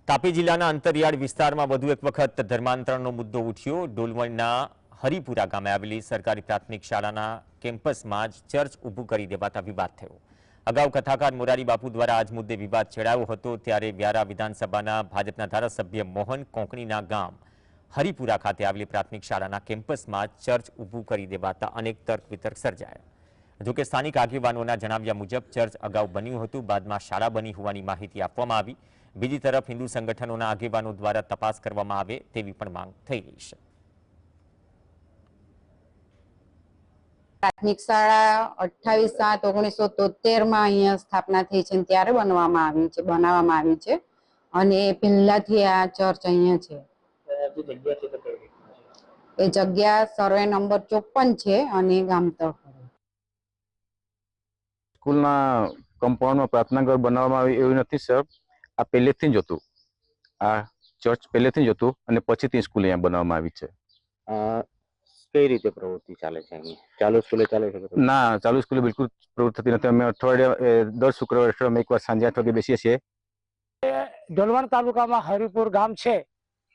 તાપી જિલ્લાના અંતરિયાળ વિસ્તારમાં વધુ એક વખત ધર્માંતરણનો મુદ્દો ઉઠ્યો। ડોલવણના હરિપુરા ગામે આવેલી સરકારી પ્રાથમિક શાળાના કેમ્પસમાં જ ચર્ચ ઊભું કરી દેવાતા વિવાદ થયો। અગાઉ કથાકાર મોરારી બાપુ દ્વારા આજ મુદ્દે વિવાદ છેડાયો હતો, ત્યારે વ્યારા વિધાનસભાના ભાજપના ધારાસભ્ય મોહન કોંકણીના ગામ હરિપુરા ખાતે આવેલી પ્રાથમિક શાળાના કેમ્પસમાં ચર્ચ ઊભું કરી દેવાતા અનેક તર્ક વિતર્ક સર્જાયા। જોકે સ્થાનિક આગેવાનોના જણાવ્યા મુજબ ચર્ચ અગાઉ બન્યું હતું, બાદમાં શાળા બની હોવાની માહિતી આપવામાં આવી। બીજી તરફ હિન્દુ સંગઠનોના આગેવાનો દ્વારા તપાસ કરવામાં આવે તેવી પણ માંગ થઈ રહી છે। પ્રાથમિક શાળા 28/7/1973 માં અહીંયા સ્થાપના થઈ છે, ત્યારે બનાવવામાં આવી છે અને પહેલાથી આ ચર્ચ અહીંયા છે। એ જગ્યા સર્વે નંબર 54 છે અને ગામતળ સ્કૂલના કમ્પાઉન્ડમાં પ્રાર્થના ઘર બનાવવામાં આવે એવું નથી સર। આ પહેલેથી જ હતું, આ ચર્ચ પહેલેથી જ હતું અને પછીથી સ્કૂલ અહીંયા બનાવવામાં આવી છે। કઈ રીતે પ્રવૃત્તિ ચાલે છે અહીં? ચાલુ સ્કૂલે ચાલે છે? ના, ચાલુ સ્કૂલે બિલકુલ પ્રવૃત્તિ થતી નથી। અમે દર શુક્રવારે અઠવાડિયામાં એકવાર સાંજે 8 વાગે બેસીએ છીએ। ડોલવણ તાલુકામાં હરિપુર ગામ છે,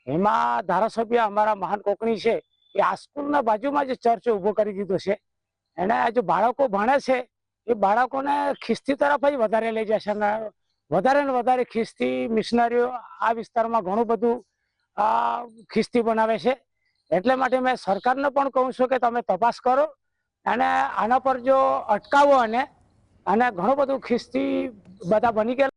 એમાં ધારાસભ્ય અમારા મહાન કોકણી છે, એ આ સ્કૂલના બાજુમાં જ ચર્ચ ઊભો કરી દીધો છે। એને જે બાળકો ભણે છે એ બાળકોને ખ્રિસ્તી તરફ જ વધારે લઈ જશે ને વધારે ખ્રિસ્તી મિશનરીઓ આ વિસ્તારમાં ઘણું બધું ખ્રિસ્તી બનાવે છે। એટલે માટે મેં સરકારને પણ કહું છું કે તમે તપાસ કરો અને આના પર જો અટકાવો અને ઘણું બધું ખ્રિસ્તી બધા બની ગયેલા